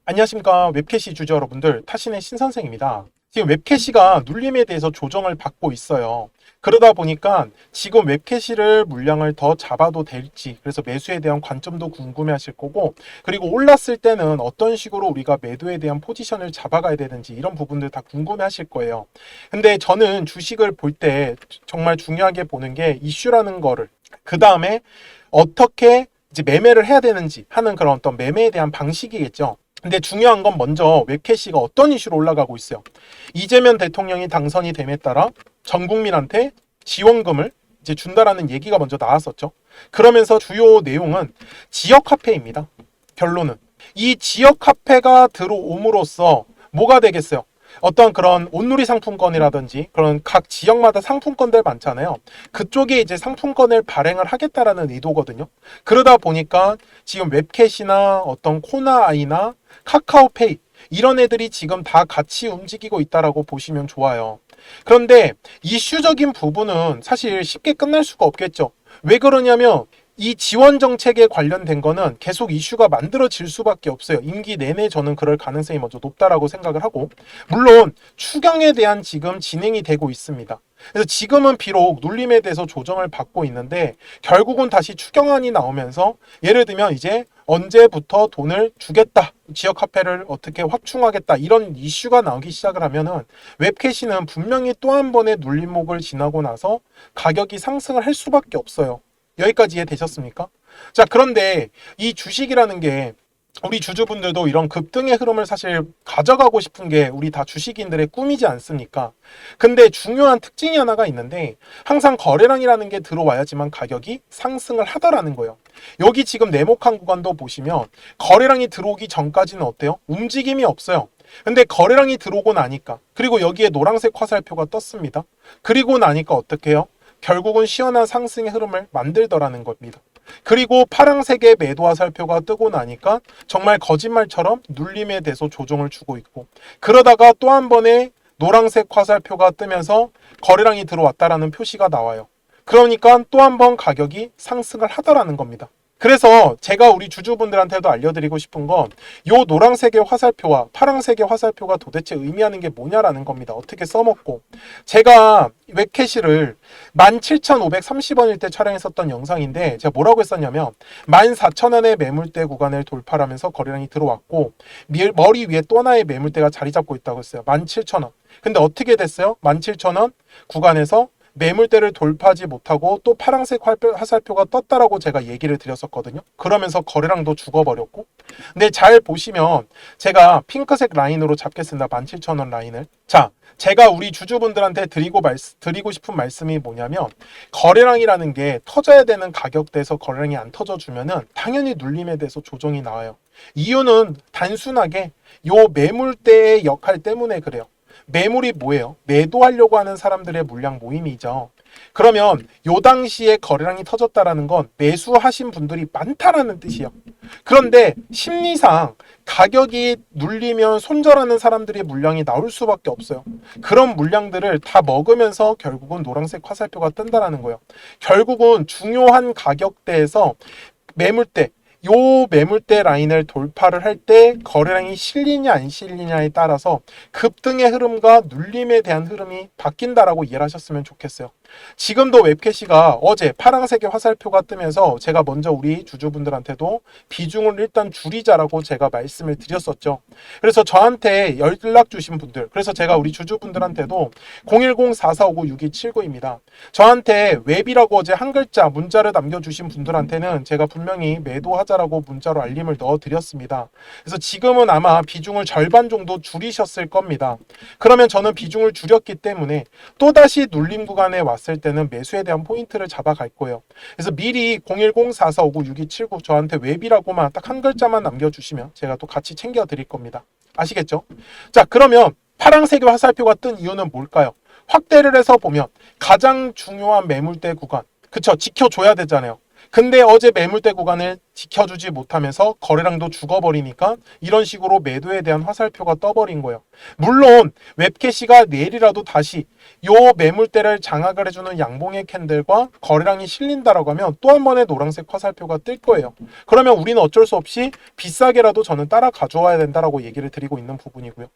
안녕하십니까. 웹캐시 주주 여러분들, 타신의 신선생입니다. 지금 웹캐시가 눌림에 대해서 조정을 받고 있어요. 그러다 보니까 지금 웹캐시를 물량을 더 잡아도 될지, 그래서 매수에 대한 관점도 궁금해 하실 거고, 그리고 올랐을 때는 어떤 식으로 우리가 매도에 대한 포지션을 잡아가야 되는지 이런 부분들 다 궁금해 하실 거예요. 근데 저는 주식을 볼 때 정말 중요하게 보는 게 이슈라는 거를, 그 다음에 어떻게 이제 매매를 해야 되는지 하는 그런 어떤 매매에 대한 방식이겠죠. 근데 중요한 건 먼저 웹캐시가 어떤 이슈로 올라가고 있어요. 이재명 대통령이 당선이 됨에 따라 전 국민한테 지원금을 이제 준다라는 얘기가 먼저 나왔었죠. 그러면서 주요 내용은 지역 화폐입니다. 결론은 이 지역 화폐가 들어옴으로써 뭐가 되겠어요? 어떤 그런 온누리 상품권이라든지 그런 각 지역마다 상품권들 많잖아요. 그쪽에 이제 상품권을 발행을 하겠다라는 의도거든요. 그러다 보니까 지금 웹캐시나 어떤 코나아이나 카카오페이 이런 애들이 지금 다 같이 움직이고 있다라고 보시면 좋아요. 그런데 이슈적인 부분은 사실 쉽게 끝날 수가 없겠죠. 왜 그러냐면 이 지원 정책에 관련된 거는 계속 이슈가 만들어질 수밖에 없어요. 임기 내내 저는 그럴 가능성이 먼저 높다라고 생각을 하고, 물론 추경에 대한 지금 진행이 되고 있습니다. 그래서 지금은 비록 눌림에 대해서 조정을 받고 있는데 결국은 다시 추경안이 나오면서 예를 들면 이제 언제부터 돈을 주겠다, 지역 화폐를 어떻게 확충하겠다 이런 이슈가 나오기 시작을 하면은 웹캐시는 분명히 또 한 번의 눌림목을 지나고 나서 가격이 상승을 할 수밖에 없어요. 여기까지 이해되셨습니까? 자, 그런데 이 주식이라는 게 우리 주주분들도 이런 급등의 흐름을 사실 가져가고 싶은 게 우리 다 주식인들의 꿈이지 않습니까? 근데 중요한 특징이 하나가 있는데 항상 거래량이라는 게 들어와야지만 가격이 상승을 하더라는 거예요. 여기 지금 네모칸 구간도 보시면 거래량이 들어오기 전까지는 어때요? 움직임이 없어요. 근데 거래량이 들어오고 나니까, 그리고 여기에 노란색 화살표가 떴습니다. 그리고 나니까 어떻게 해요? 결국은 시원한 상승의 흐름을 만들더라는 겁니다. 그리고 파란색의 매도 화살표가 뜨고 나니까 정말 거짓말처럼 눌림에 대해서 조정을 주고 있고, 그러다가 또 한 번의 노란색 화살표가 뜨면서 거래량이 들어왔다라는 표시가 나와요. 그러니까 또 한 번 가격이 상승을 하더라는 겁니다. 그래서 제가 우리 주주분들한테도 알려드리고 싶은 건 요 노란색의 화살표와 파란색의 화살표가 도대체 의미하는 게 뭐냐라는 겁니다. 어떻게 써먹고, 제가 웹캐시를 17,530원일 때 촬영했었던 영상인데 제가 뭐라고 했었냐면 14,000원의 매물대 구간을 돌파하면서 거래량이 들어왔고 머리 위에 또 하나의 매물대가 자리 잡고 있다고 했어요. 17,000원. 근데 어떻게 됐어요? 17,000원 구간에서 매물대를 돌파하지 못하고 또 파란색 화살표가 떴다라고 제가 얘기를 드렸었거든요. 그러면서 거래량도 죽어버렸고, 근데 잘 보시면 제가 핑크색 라인으로 잡겠습니다. 17,000원 라인을. 자, 제가 우리 주주분들한테 드리고 싶은 말씀이 뭐냐면, 거래량이라는 게 터져야 되는 가격대에서 거래량이 안 터져주면은 당연히 눌림에 대해서 조정이 나와요. 이유는 단순하게 요 매물대의 역할 때문에 그래요. 매물이 뭐예요? 매도하려고 하는 사람들의 물량 모임이죠. 그러면 요 당시에 거래량이 터졌다라는 건 매수하신 분들이 많다라는 뜻이에요. 그런데 심리상 가격이 눌리면 손절하는 사람들의 물량이 나올 수밖에 없어요. 그런 물량들을 다 먹으면서 결국은 노란색 화살표가 뜬다라는 거예요. 결국은 중요한 가격대에서 매물대, 요 매물대 라인을 돌파를 할 때 거래량이 실리냐 안 실리냐에 따라서 급등의 흐름과 눌림에 대한 흐름이 바뀐다라고 이해를 하셨으면 좋겠어요. 지금도 웹캐시가 어제 파란색의 화살표가 뜨면서 제가 먼저 우리 주주분들한테도 비중을 일단 줄이자라고 제가 말씀을 드렸었죠. 그래서 저한테 연락 주신 분들, 그래서 제가 우리 주주분들한테도 010-4459-6279입니다. 저한테 웹이라고 어제 한 글자 문자를 남겨주신 분들한테는 제가 분명히 매도하자라고 문자로 알림을 넣어드렸습니다. 그래서 지금은 아마 비중을 절반 정도 줄이셨을 겁니다. 그러면 저는 비중을 줄였기 때문에 또다시 눌림 구간에 왔을 때는 매수에 대한 포인트를 잡아갈 거예요. 그래서 미리 010-4459-6279 저한테 웹이라고만 딱 한 글자만 남겨주시면 제가 또 같이 챙겨 드릴 겁니다. 아시겠죠? 자, 그러면 파란색의 화살표가 뜬 이유는 뭘까요? 확대를 해서 보면 가장 중요한 매물대 구간, 그쵸? 지켜줘야 되잖아요. 근데 어제 매물대 구간을 지켜주지 못하면서 거래량도 죽어버리니까 이런 식으로 매도에 대한 화살표가 떠버린 거예요. 물론 웹캐시가 내일이라도 다시 요 매물대를 장악을 해주는 양봉의 캔들과 거래량이 실린다라고 하면 또 한 번의 노란색 화살표가 뜰 거예요. 그러면 우리는 어쩔 수 없이 비싸게라도 저는 따라 가져와야 된다라고 얘기를 드리고 있는 부분이고요.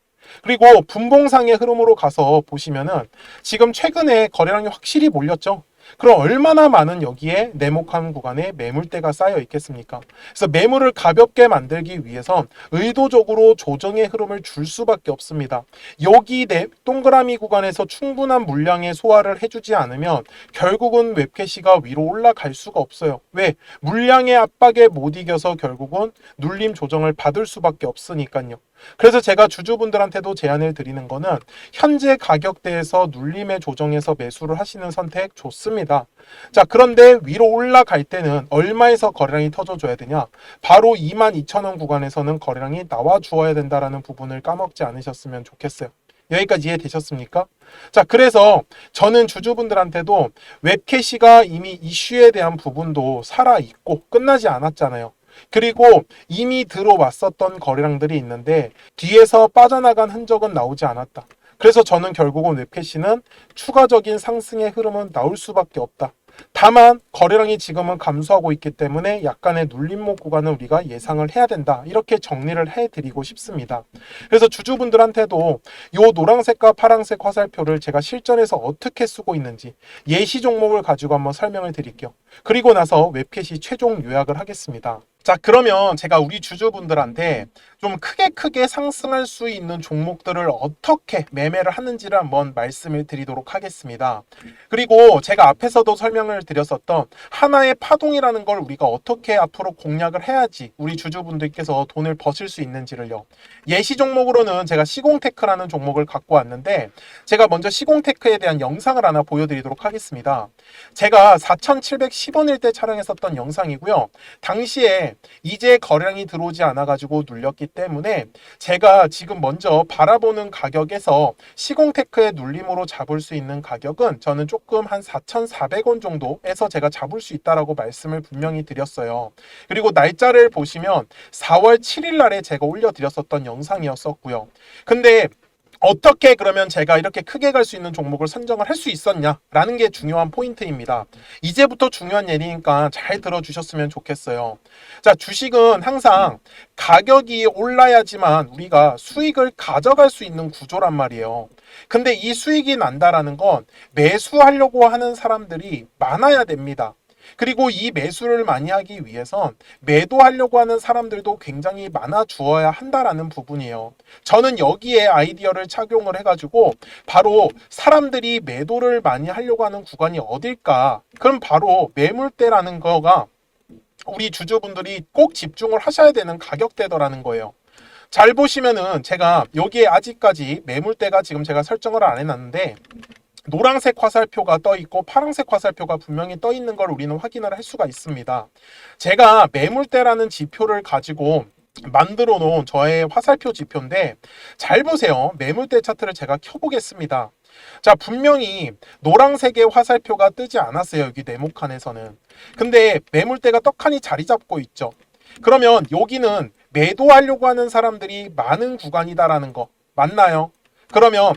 그리고 분봉상의 흐름으로 가서 보시면은 지금 최근에 거래량이 확실히 몰렸죠. 그럼 얼마나 많은 여기에 네모칸 구간에 매물대가 쌓여 있겠습니까? 그래서 매물을 가볍게 만들기 위해선 의도적으로 조정의 흐름을 줄 수밖에 없습니다. 여기 동그라미 구간에서 충분한 물량의 소화를 해주지 않으면 결국은 웹캐시가 위로 올라갈 수가 없어요. 왜? 물량의 압박에 못 이겨서 결국은 눌림 조정을 받을 수밖에 없으니까요. 그래서 제가 주주분들한테도 제안을 드리는 거는 현재 가격대에서 눌림의 조정에서 매수를 하시는 선택 좋습니다. 자, 그런데 위로 올라갈 때는 얼마에서 거래량이 터져줘야 되냐? 바로 22,000원 구간에서는 거래량이 나와 주어야 된다라는 부분을 까먹지 않으셨으면 좋겠어요. 여기까지 이해되셨습니까? 자, 그래서 저는 주주분들한테도 웹캐시가 이미 이슈에 대한 부분도 살아있고 끝나지 않았잖아요. 그리고 이미 들어왔었던 거래량들이 있는데 뒤에서 빠져나간 흔적은 나오지 않았다. 그래서 저는 결국은 웹캐시는 추가적인 상승의 흐름은 나올 수밖에 없다. 다만 거래량이 지금은 감소하고 있기 때문에 약간의 눌림목 구간은 우리가 예상을 해야 된다. 이렇게 정리를 해드리고 싶습니다. 그래서 주주분들한테도 이 노란색과 파란색 화살표를 제가 실전에서 어떻게 쓰고 있는지 예시 종목을 가지고 한번 설명을 드릴게요. 그리고 나서 웹캐시 최종 요약을 하겠습니다. 자, 그러면 제가 우리 주주분들한테 좀 크게 상승할 수 있는 종목들을 어떻게 매매를 하는지를 한번 말씀을 드리도록 하겠습니다. 그리고 제가 앞에서도 설명을 드렸었던 하나의 파동이라는 걸 우리가 어떻게 앞으로 공략을 해야지 우리 주주분들께서 돈을 버실 수 있는지를요. 예시 종목으로는 제가 시공테크라는 종목을 갖고 왔는데 제가 먼저 시공테크에 대한 영상을 하나 보여드리도록 하겠습니다. 제가 4,710원일 때 촬영했었던 영상이고요. 당시에 이제 거래량이 들어오지 않아가지고 눌렸기 때문에 제가 지금 먼저 바라보는 가격에서 시공테크의 눌림으로 잡을 수 있는 가격은 저는 조금 한 4,400원 정도에서 제가 잡을 수 있다라고 말씀을 분명히 드렸어요. 그리고 날짜를 보시면 4월 7일 날에 제가 올려드렸었던 영상이었었고요. 근데 어떻게 그러면 제가 이렇게 크게 갈 수 있는 종목을 선정을 할 수 있었냐라는 게 중요한 포인트입니다. 이제부터 중요한 얘기니까 잘 들어주셨으면 좋겠어요. 자, 주식은 항상 가격이 올라야지만 우리가 수익을 가져갈 수 있는 구조란 말이에요. 근데 이 수익이 난다라는 건 매수하려고 하는 사람들이 많아야 됩니다. 그리고 이 매수를 많이 하기 위해선 매도하려고 하는 사람들도 굉장히 많아 주어야 한다라는 부분이에요. 저는 여기에 아이디어를 착용을 해가지고 바로 사람들이 매도를 많이 하려고 하는 구간이 어딜까? 그럼 바로 매물대라는 거가 우리 주주분들이 꼭 집중을 하셔야 되는 가격대더라는 거예요. 잘 보시면은 제가 여기에 아직까지 매물대가 지금 제가 설정을 안 해놨는데 노란색 화살표가 떠 있고 파란색 화살표가 분명히 떠 있는 걸 우리는 확인을 할 수가 있습니다. 제가 매물대라는 지표를 가지고 만들어 놓은 저의 화살표 지표인데 잘 보세요. 매물대 차트를 제가 켜보겠습니다. 자, 분명히 노란색의 화살표가 뜨지 않았어요. 여기 네모칸에서는. 근데 매물대가 떡하니 자리 잡고 있죠. 그러면 여기는 매도하려고 하는 사람들이 많은 구간이다라는 거 맞나요? 그러면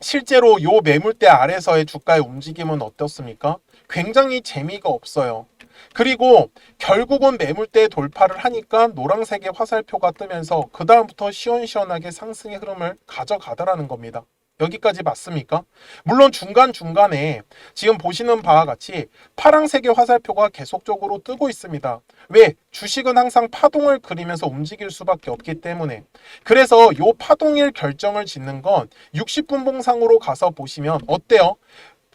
실제로 요 매물대 아래서의 주가의 움직임은 어떻습니까? 굉장히 재미가 없어요. 그리고 결국은 매물대 돌파를 하니까 노란색의 화살표가 뜨면서 그 다음부터 시원시원하게 상승의 흐름을 가져가더라는 겁니다. 여기까지 맞습니까? 물론 중간중간에 지금 보시는 바와 같이 파란색의 화살표가 계속적으로 뜨고 있습니다. 왜? 주식은 항상 파동을 그리면서 움직일 수밖에 없기 때문에. 그래서 이 파동일 결정을 짓는 건 60분 봉상으로 가서 보시면 어때요?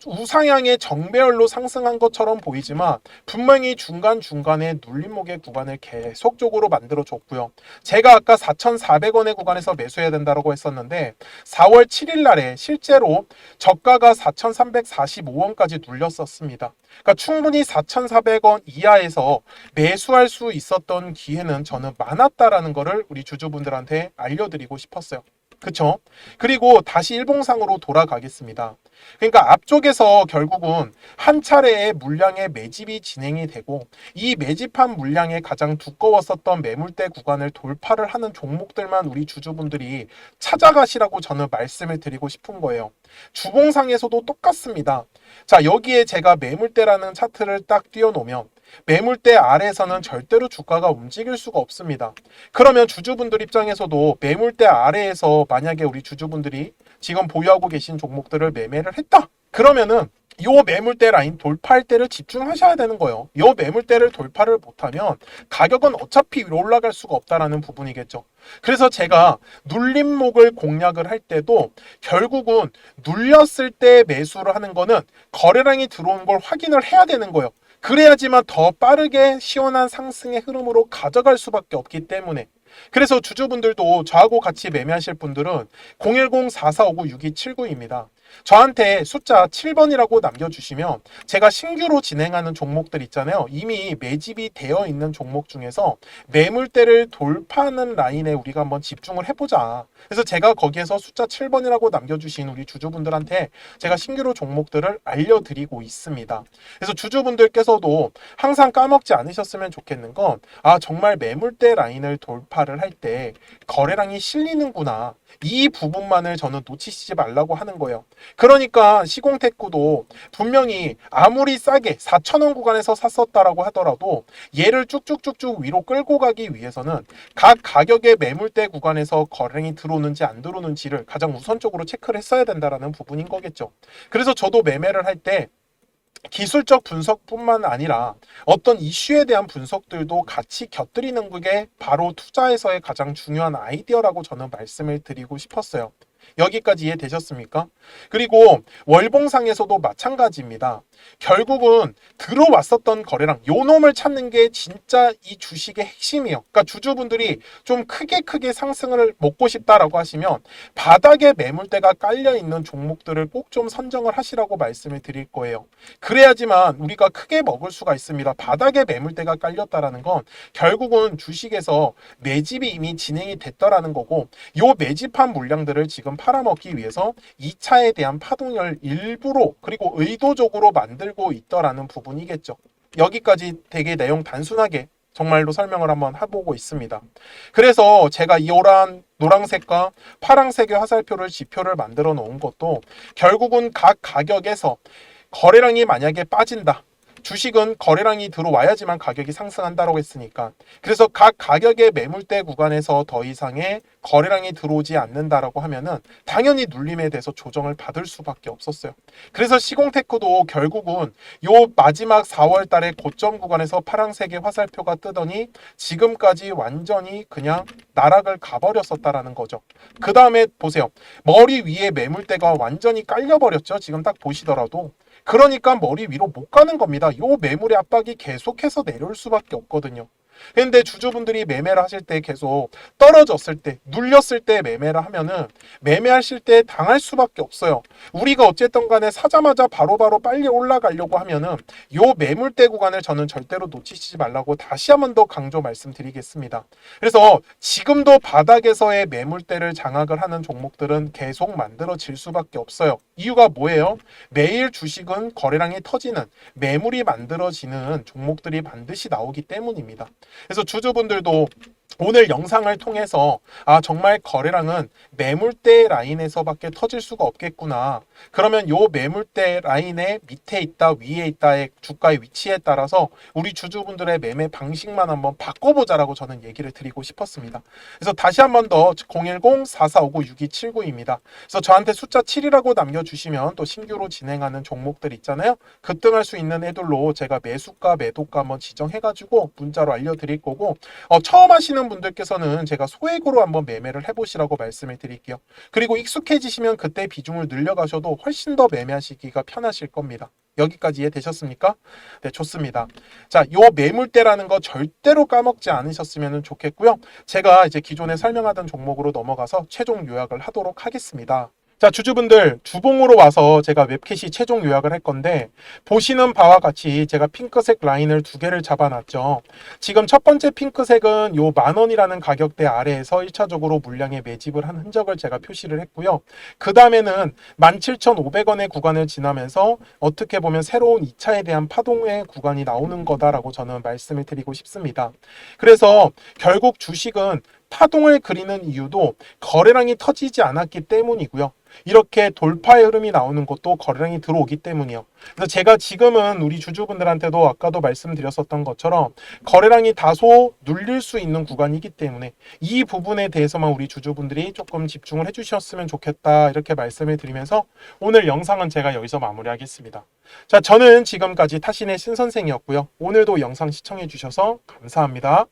우상향의 정배열로 상승한 것처럼 보이지만 분명히 중간중간에 눌림목의 구간을 계속적으로 만들어줬고요. 제가 아까 4,400원의 구간에서 매수해야 된다고 했었는데 4월 7일 날에 실제로 저가가 4,345원까지 눌렸었습니다. 그러니까 충분히 4,400원 이하에서 매수할 수 있었던 기회는 저는 많았다라는 거를 우리 주주분들한테 알려드리고 싶었어요. 그쵸? 그리고 다시 일봉상으로 돌아가겠습니다. 그러니까 앞쪽에서 결국은 한 차례의 물량의 매집이 진행이 되고 이 매집한 물량의 가장 두꺼웠었던 매물대 구간을 돌파를 하는 종목들만 우리 주주분들이 찾아가시라고 저는 말씀을 드리고 싶은 거예요. 주봉상에서도 똑같습니다. 자, 여기에 제가 매물대라는 차트를 딱 띄워놓으면 매물대 아래에서는 절대로 주가가 움직일 수가 없습니다. 그러면 주주분들 입장에서도 매물대 아래에서 만약에 우리 주주분들이 지금 보유하고 계신 종목들을 매매를 했다. 그러면은 요 매물대 라인 돌파할 때를 집중하셔야 되는 거예요. 요 매물대를 돌파를 못하면 가격은 어차피 위로 올라갈 수가 없다라는 부분이겠죠. 그래서 제가 눌림목을 공략을 할 때도 결국은 눌렸을 때 매수를 하는 거는 거래량이 들어온 걸 확인을 해야 되는 거예요. 그래야지만 더 빠르게 시원한 상승의 흐름으로 가져갈 수밖에 없기 때문에. 그래서 주주분들도 저하고 같이 매매하실 분들은 010-4459-6279입니다. 저한테 숫자 7번이라고 남겨주시면 제가 신규로 진행하는 종목들 있잖아요. 이미 매집이 되어 있는 종목 중에서 매물대를 돌파하는 라인에 우리가 한번 집중을 해보자. 그래서 제가 거기에서 숫자 7번이라고 남겨주신 우리 주주분들한테 제가 신규로 종목들을 알려드리고 있습니다. 그래서 주주분들께서도 항상 까먹지 않으셨으면 좋겠는 건 정말 매물대 라인을 돌파를 할 때 거래량이 실리는구나. 이 부분만을 저는 놓치시지 말라고 하는 거예요. 그러니까 시공테크도 분명히 아무리 싸게 4,000원 구간에서 샀었다라고 하더라도 얘를 쭉쭉쭉쭉 위로 끌고 가기 위해서는 각 가격의 매물대 구간에서 거래량이 들어오는지 안 들어오는지를 가장 우선적으로 체크를 했어야 된다라는 부분인 거겠죠. 그래서 저도 매매를 할 때 기술적 분석뿐만 아니라 어떤 이슈에 대한 분석들도 같이 곁들이는 게 바로 투자에서의 가장 중요한 아이디어라고 저는 말씀을 드리고 싶었어요. 여기까지 이해되셨습니까? 그리고 월봉상에서도 마찬가지입니다. 결국은 들어왔었던 거래량, 요 놈을 찾는 게 진짜 이 주식의 핵심이에요. 그러니까 주주분들이 좀 크게 상승을 먹고 싶다라고 하시면 바닥에 매물대가 깔려 있는 종목들을 꼭 좀 선정을 하시라고 말씀을 드릴 거예요. 그래야지만 우리가 크게 먹을 수가 있습니다. 바닥에 매물대가 깔렸다라는 건 결국은 주식에서 매집이 이미 진행이 됐더라는 거고, 요 매집한 물량들을 지금 팔아먹기 위해서 2차에 대한 파동을 일부러 그리고 의도적으로 만들고 있더라는 부분이겠죠. 여기까지 되게 내용 단순하게 정말로 설명을 한번 해보고 있습니다. 그래서 제가 이 노란색과 파란색의 화살표를 지표를 만들어 놓은 것도 결국은 각 가격에서 거래량이 만약에 빠진다. 주식은 거래량이 들어와야지만 가격이 상승한다고 했으니까. 그래서 각 가격의 매물대 구간에서 더 이상의 거래량이 들어오지 않는다라고 하면은 당연히 눌림에 대해서 조정을 받을 수밖에 없었어요. 그래서 시공테크도 결국은 요 마지막 4월 달에 고점 구간에서 파란색의 화살표가 뜨더니 지금까지 완전히 그냥 나락을 가버렸었다라는 거죠. 그 다음에 보세요. 머리 위에 매물대가 완전히 깔려버렸죠. 지금 딱 보시더라도. 그러니까 머리 위로 못 가는 겁니다. 요 매물의 압박이 계속해서 내려올 수밖에 없거든요. 근데 주주분들이 매매를 하실 때 계속 떨어졌을 때, 눌렸을 때 매매를 하면은 매매하실 때 당할 수밖에 없어요. 우리가 어쨌든 간에 사자마자 바로바로 빨리 올라가려고 하면은 요 매물대 구간을 저는 절대로 놓치시지 말라고 다시 한 번 더 강조 말씀드리겠습니다. 그래서 지금도 바닥에서의 매물대를 장악을 하는 종목들은 계속 만들어질 수밖에 없어요. 이유가 뭐예요? 매일 주식은 거래량이 터지는 매물이 만들어지는 종목들이 반드시 나오기 때문입니다. 그래서 주주분들도 오늘 영상을 통해서 정말 거래량은 매물대 라인에서밖에 터질 수가 없겠구나. 그러면 요 매물대 라인의 밑에 있다 위에 있다의 주가의 위치에 따라서 우리 주주분들의 매매 방식만 한번 바꿔보자라고 저는 얘기를 드리고 싶었습니다. 그래서 다시 한 번 더 010-4459-6279입니다. 그래서 저한테 숫자 7이라고 남겨주시면 또 신규로 진행하는 종목들 있잖아요. 급등할 수 있는 애들로 제가 매수가 매도가 한번 지정해가지고 문자로 알려드릴 거고, 처음 하시는 분들께서는 제가 소액으로 한번 매매를 해보시라고 말씀을 드릴게요. 그리고 익숙해지시면 그때 비중을 늘려가셔도 훨씬 더 매매하시기가 편하실 겁니다. 여기까지 이해되셨습니까? 네, 좋습니다. 자, 요 매물대라는 거 절대로 까먹지 않으셨으면 좋겠고요. 제가 이제 기존에 설명하던 종목으로 넘어가서 최종 요약을 하도록 하겠습니다. 자, 주주분들, 주봉으로 와서 제가 웹캐시 최종 요약을 할 건데, 보시는 바와 같이 제가 핑크색 라인을 두 개를 잡아놨죠. 지금 첫 번째 핑크색은 요 10,000원이라는 가격대 아래에서 1차적으로 물량에 매집을 한 흔적을 제가 표시를 했고요. 그 다음에는 17,500원의 구간을 지나면서 어떻게 보면 새로운 2차에 대한 파동의 구간이 나오는 거다라고 저는 말씀을 드리고 싶습니다. 그래서 결국 주식은 파동을 그리는 이유도 거래량이 터지지 않았기 때문이고요. 이렇게 돌파의 흐름이 나오는 것도 거래량이 들어오기 때문이요. 그래서 제가 지금은 우리 주주분들한테도 아까도 말씀드렸었던 것처럼 거래량이 다소 눌릴 수 있는 구간이기 때문에 이 부분에 대해서만 우리 주주분들이 조금 집중을 해주셨으면 좋겠다 이렇게 말씀을 드리면서 오늘 영상은 제가 여기서 마무리하겠습니다. 자, 저는 지금까지 타신의 신선생이었고요. 오늘도 영상 시청해 주셔서 감사합니다.